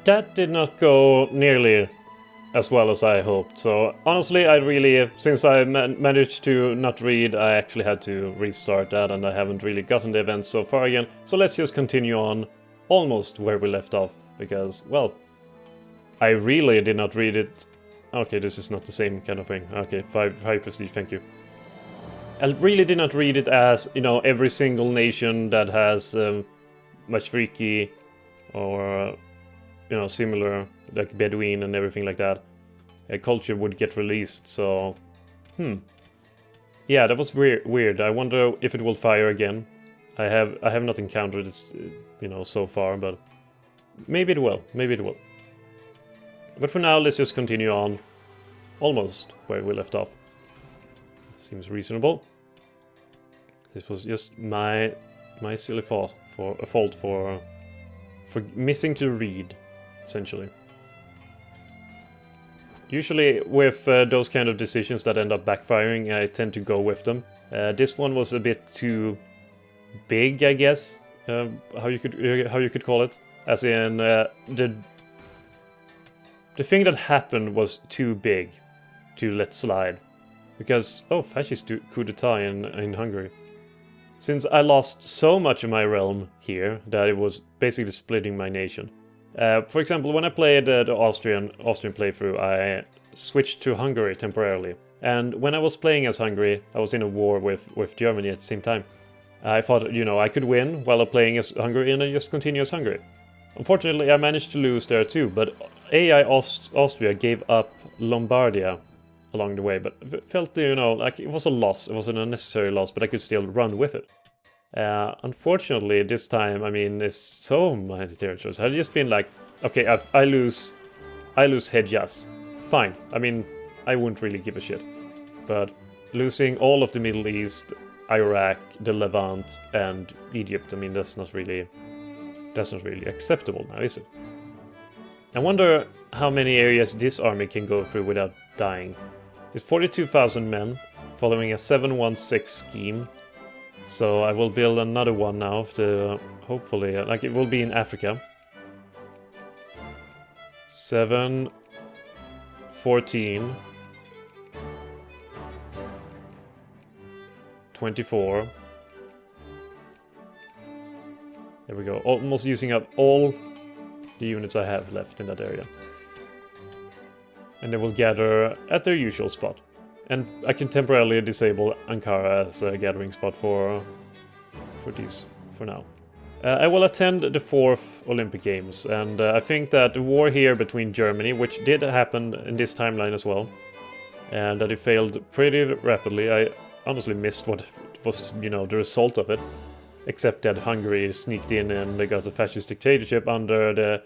That did not go nearly as well as I hoped. So honestly, I really, since I managed to not read, I actually had to restart that, and I haven't really gotten the events so far again. So let's just continue on almost where we left off, because, well, I really did not read it. Okay, this is not the same kind of thing. Okay, 5 prestige, thank you. I really did not read it as, you know, every single nation that has Mashriki or, you know, similar, like Bedouin and everything like that, a culture would get released, so... Yeah, that was weird. I wonder if it will fire again. I have not encountered it, you know, so far, but maybe it will. Maybe it will. But for now, let's just continue on almost where we left off. Seems reasonable. This was just my silly fault for missing to read, essentially. Usually with those kind of decisions that end up backfiring, I tend to go with them. This one was a bit too big, I guess, how you could call it. As in, the thing that happened was too big to let slide. Because, oh, fascist coup d'etat in Hungary. Since I lost so much of my realm here that it was basically splitting my nation. For example, when I played the Austrian playthrough, I switched to Hungary temporarily. And when I was playing as Hungary, I was in a war with Germany at the same time. I thought, you know, I could win while playing as Hungary and I just continue as Hungary. Unfortunately, I managed to lose there too, but AI Austria gave up Lombardia along the way, but it felt, you know, like it was a loss. It was an unnecessary loss, but I could still run with it. Unfortunately, this time, I mean, it's so many territories. I've just been like, okay, I lose Hejaz. Fine. I mean, I wouldn't really give a shit. But losing all of the Middle East, Iraq, the Levant, and Egypt, I mean, that's not really acceptable now, is it? I wonder how many areas this army can go through without dying. It's 42,000 men, following a 716 scheme. So I will build another one now, to hopefully, like it will be in Africa. 7, 14, 24. There we go, almost using up all the units I have left in that area. And they will gather at their usual spot. And I can temporarily disable Ankara as a gathering spot for these for now. I will attend the 4th Olympic Games, and I think that the war here between Germany, which did happen in this timeline as well, and that it failed pretty rapidly. I honestly missed what was, you know, the result of it, except that Hungary sneaked in and they got a fascist dictatorship under the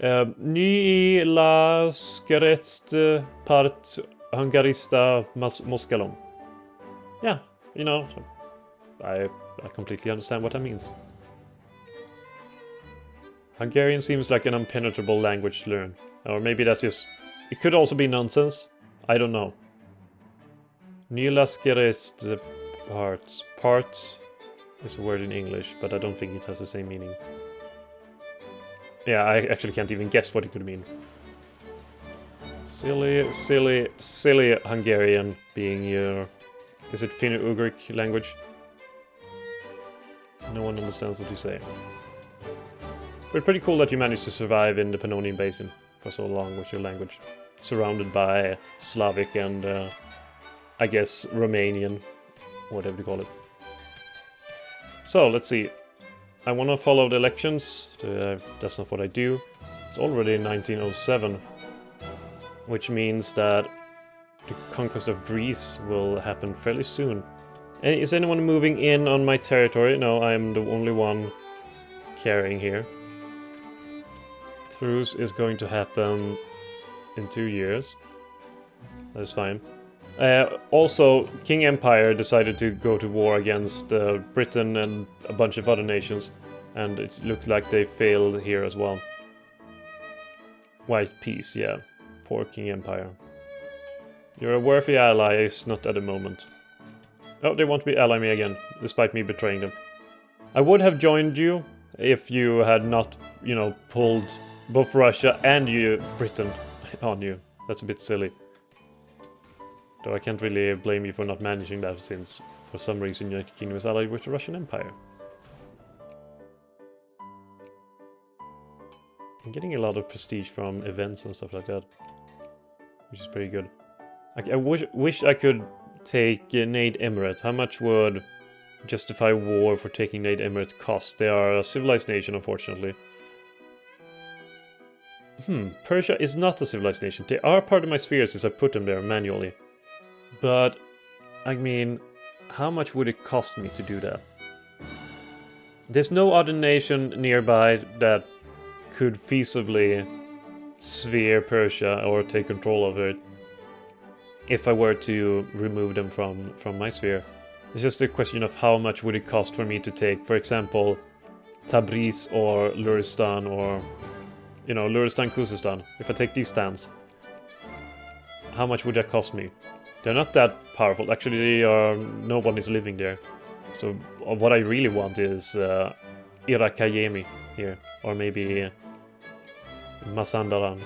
Nylaskerest part Hungarista Moskalom. Yeah, you know, I completely understand what that means. Hungarian seems like an impenetrable language to learn. Or maybe that's just... It could also be nonsense. I don't know. Nylaskerest part is a word in English, but I don't think it has the same meaning. Yeah, I actually can't even guess what it could mean. Silly Hungarian being your... Is it Finno-Ugric language? No one understands what you say. But pretty cool that you managed to survive in the Pannonian Basin for so long with your language. Surrounded by Slavic and, I guess, Romanian, whatever you call it. So, let's see. I want to follow the elections. That's not what I do. It's already 1907. Which means that the conquest of Greece will happen fairly soon. And is anyone moving in on my territory? No, I'm the only one carrying here. Truce is going to happen in 2 years. That is fine. Also, King Empire decided to go to war against Britain and a bunch of other nations. And it looked like they failed here as well. White peace, yeah. Poor King Empire. You're a worthy ally, is not at the moment. Oh, they want to ally me again, despite me betraying them. I would have joined you if you had not, you know, pulled both Russia and you, Britain on you. That's a bit silly. Though I can't really blame you for not managing that, since for some reason United Kingdom is allied with the Russian Empire. I'm getting a lot of prestige from events and stuff like that, which is pretty good. I wish I could take Nade Emirate. How much would justify war for taking Nade Emirate cost? They are a civilized nation, unfortunately. Persia is not a civilized nation. They are part of my sphere since I put them there manually. But, I mean, how much would it cost me to do that? There's no other nation nearby that could feasibly sphere Persia or take control of it if I were to remove them from my sphere. It's just a question of how much would it cost for me to take, for example, Tabriz or Luristan or, you know, Luristan, Khuzestan. If I take these stands, how much would that cost me? They're not that powerful. Actually, no one is living there. So what I really want is Irakayemi here, or maybe Mazandaran.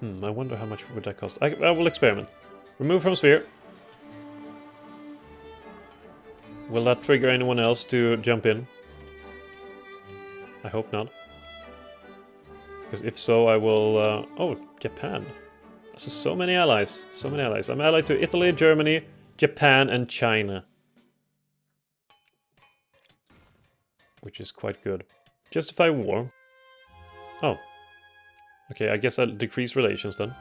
I wonder how much would that cost. I will experiment. Remove from sphere. Will that trigger anyone else to jump in? I hope not. Because if so, I will... oh, Japan. So many allies. So many allies. I'm allied to Italy, Germany, Japan, and China. Which is quite good. Justify war. Oh. Okay, I guess I'll decrease relations then.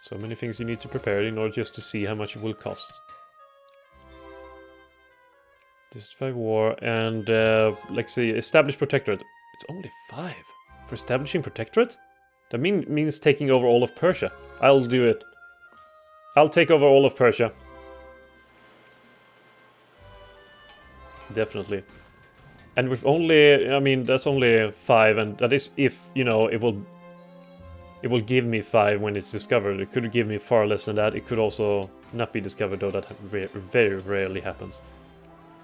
So many things you need to prepare in order just to see how much it will cost. Justify war and, let's see, establish protectorate. It's only 5 for establishing protectorate? That means taking over all of Persia. I'll do it. I'll take over all of Persia. Definitely. And with only, I mean, that's only 5, and that is if, you know, it will give me 5 when it's discovered. It could give me far less than that. It could also not be discovered, though that very rarely happens.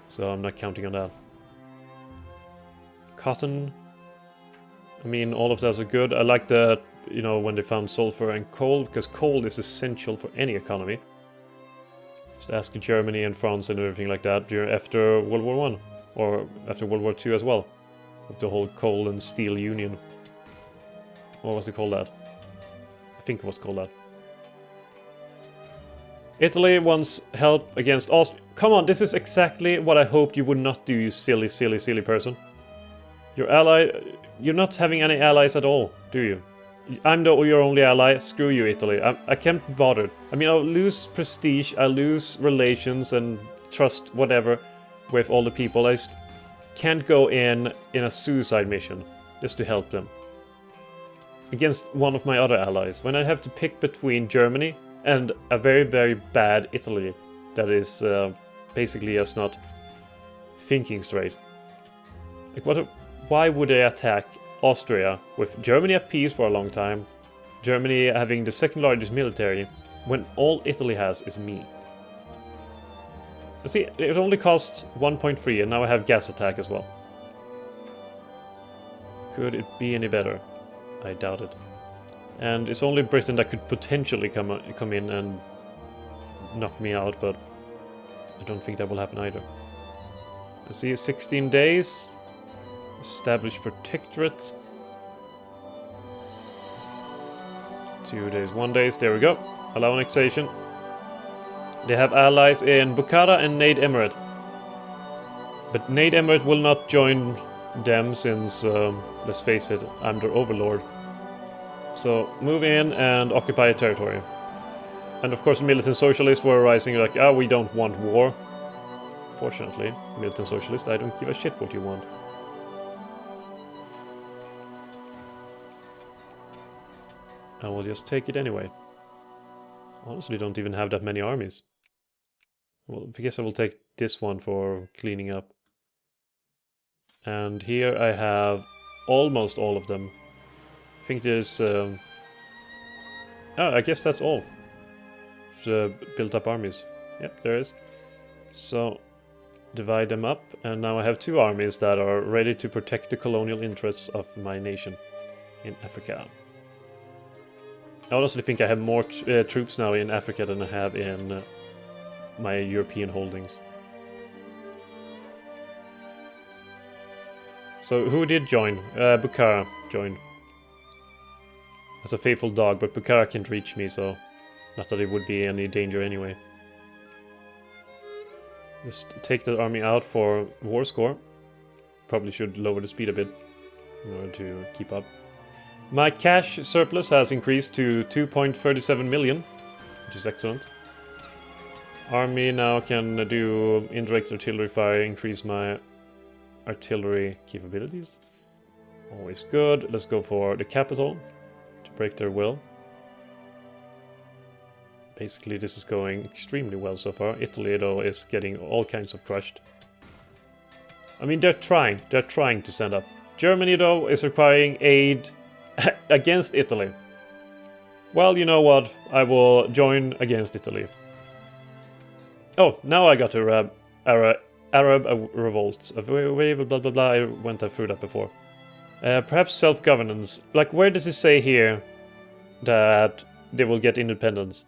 So I'm not counting on that. Cotton. I mean, all of those are good. I like that, you know, when they found sulfur and coal, because coal is essential for any economy. Just ask Germany and France and everything like that after World War I. Or after World War II as well. With the whole coal and steel union. What was it called that? I think it was called that. Italy wants help against Austria. Come on, this is exactly what I hoped you would not do, you silly, silly, silly person. Your ally... You're not having any allies at all, do you? I'm your only ally. Screw you, Italy. I can't be bothered. I mean, I'll lose prestige, I'll lose relations and trust, whatever, with all the people. I just can't go in a suicide mission just to help them. Against one of my other allies. When I have to pick between Germany and a very, very bad Italy that is basically just not thinking straight. Like, why would they attack Austria with Germany at peace for a long time, Germany having the second largest military, when all Italy has is me? See, it only costs 1.3 and now I have gas attack as well. Could it be any better? I doubt it. And it's only Britain that could potentially come in and knock me out, but I don't think that will happen either. Let's see, 16 days. Establish protectorate. 2 days, 1 day. There we go. Allow annexation. They have allies in Bukhara and Nade Emirate. But Nade Emirate will not join them since, let's face it, I'm their overlord. So move in and occupy a territory. And of course militant socialists were rising like, oh, we don't want war. Fortunately, militant socialist, I don't give a shit what you want. I will just take it anyway. Honestly, don't even have that many armies. Well, I guess I will take this one for cleaning up. And here I have almost all of them. I think there's... Oh, I guess that's all. The built up armies. Yep, there is. So, divide them up, and now I have 2 armies that are ready to protect the colonial interests of my nation in Africa. I honestly think I have more troops now in Africa than I have in my European holdings. So who did join? Bukhara joined. As a faithful dog, but Bukhara can't reach me, so not that it would be any danger anyway. Just take the army out for war score. Probably should lower the speed a bit in order to keep up. My cash surplus has increased to 2.37 million, which is excellent. Army now can do indirect artillery fire, increase my artillery capabilities. Always good. Let's go for the capital to break their will. Basically, this is going extremely well so far. Italy, though, is getting all kinds of crushed. I mean, they're trying to stand up. Germany, though, is requiring aid against Italy. Well, you know what? I will join against Italy. Oh, now I got to Arab revolts. Blah, blah, blah. I went through that before. Perhaps self-governance. Like, where does it say here that they will get independence?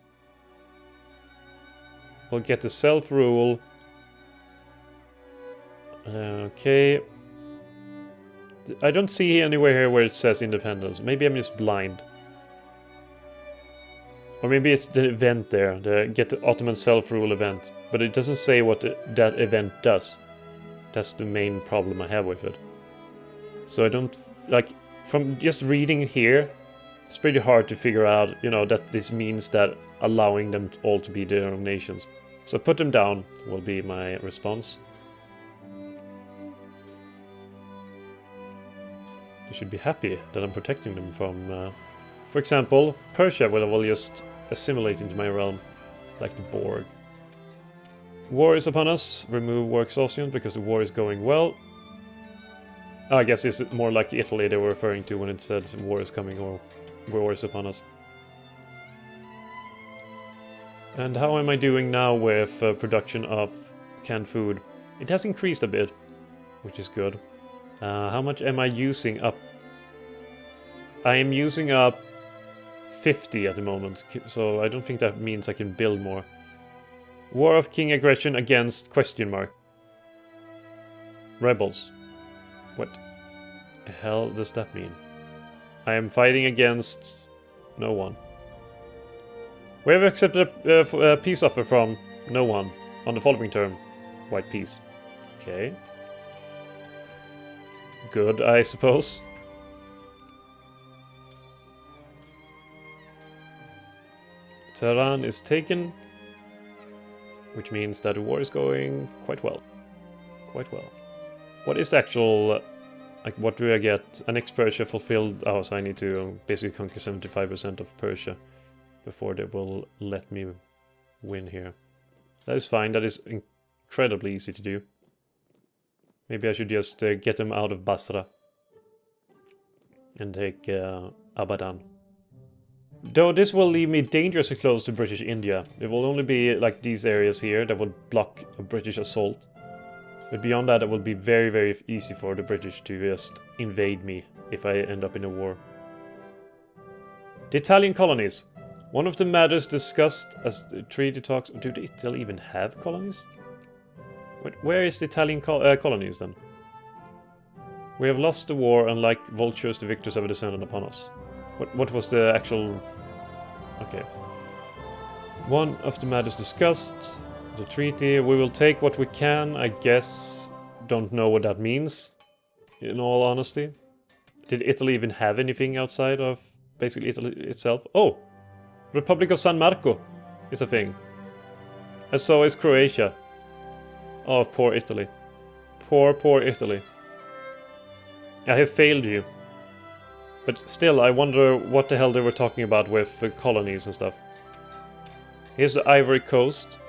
We'll get the self-rule. Okay. I don't see anywhere here where it says independence. Maybe I'm just blind. Or maybe it's the event there, the get the Ottoman self-rule event. But it doesn't say what that event does. That's the main problem I have with it. So I don't... Like, from just reading here, it's pretty hard to figure out, you know, that this means that allowing them all to be their own nations. So put them down will be my response. They should be happy that I'm protecting them from... for example, Persia will just assimilate into my realm, like the Borg. War is upon us. Remove war exhaustion because the war is going well. I guess it's more like Italy they were referring to when it said war is coming or war is upon us. And how am I doing now with production of canned food? It has increased a bit, which is good. How much am I using up? I am using up 50 at the moment, so I don't think that means I can build more. War of King aggression against question mark. Rebels. What the hell does that mean? I am fighting against no one. We have accepted a peace offer from no one on the following term. White peace. Okay. Good, I suppose. Tehran is taken, which means that the war is going quite well. Quite well. What is the actual... Like, what do I get? Annex Persia fulfilled... Oh, so I need to basically conquer 75% of Persia before they will let me win here. That is fine. That is incredibly easy to do. Maybe I should just get them out of Basra and take Abadan. Though this will leave me dangerously close to British India. It will only be like these areas here that will block a British assault. But beyond that, it will be very, very easy for the British to just invade me if I end up in a war. The Italian colonies. One of the matters discussed as the treaty talks... Do the Italy even have colonies? Where is the Italian colonies then? We have lost the war, and like vultures, the victors have descended upon us. What was the actual... Okay. One of the matters discussed... The treaty, we will take what we can, I guess. Don't know what that means, in all honesty. Did Italy even have anything outside of basically Italy itself? Oh! Republic of San Marco is a thing. And so is Croatia. Oh, poor Italy. Poor, poor Italy. I have failed you. But still, I wonder what the hell they were talking about with colonies and stuff. Here's the Ivory Coast.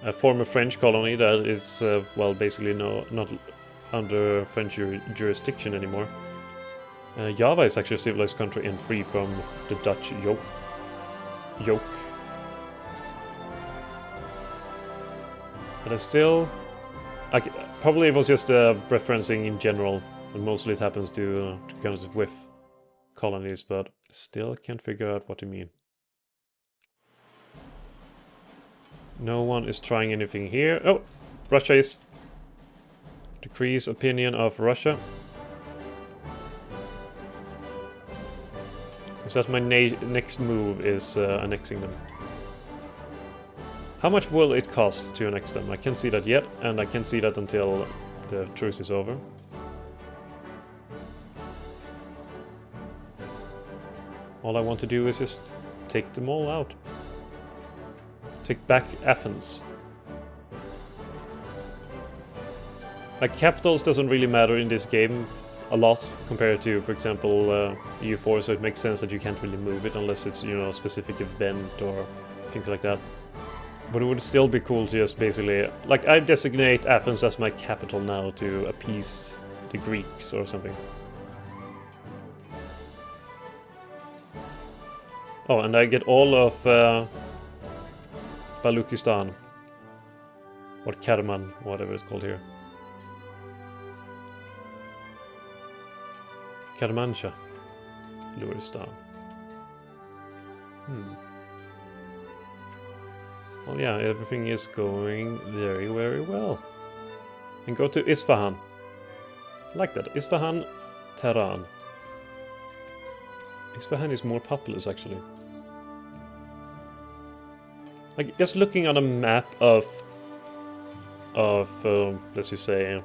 A former French colony that is, well, basically not under French jurisdiction anymore. Java is actually a civilized country and free from the Dutch yoke. But I still Probably it was just referencing in general, and mostly it happens to kind of with colonies, but still can't figure out what you mean. No one is trying anything here. Oh, Russia is. Decrease opinion of Russia. Because that's my next move is annexing them. How much will it cost to annex them? I can't see that yet, and I can't see that until the truce is over. All I want to do is just take them all out. Take back Athens. Like, capitals doesn't really matter in this game a lot compared to, for example, EU4, so it makes sense that you can't really move it unless it's, you know, a specific event or things like that. But it would still be cool to just basically... Like, I designate Athens as my capital now to appease the Greeks or something. Oh, and I get all of Baluchistan. Or Karaman, whatever it's called here. Kermanshah, Luristan. Well, yeah, everything is going very, very well. And go to Isfahan. I like that. Isfahan, Tehran. Isfahan is more populous, actually. Like, just looking on a map of let's just say,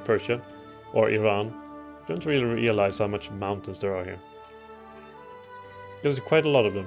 Persia or Iran, I don't really realize how much mountains there are here. There's quite a lot of them.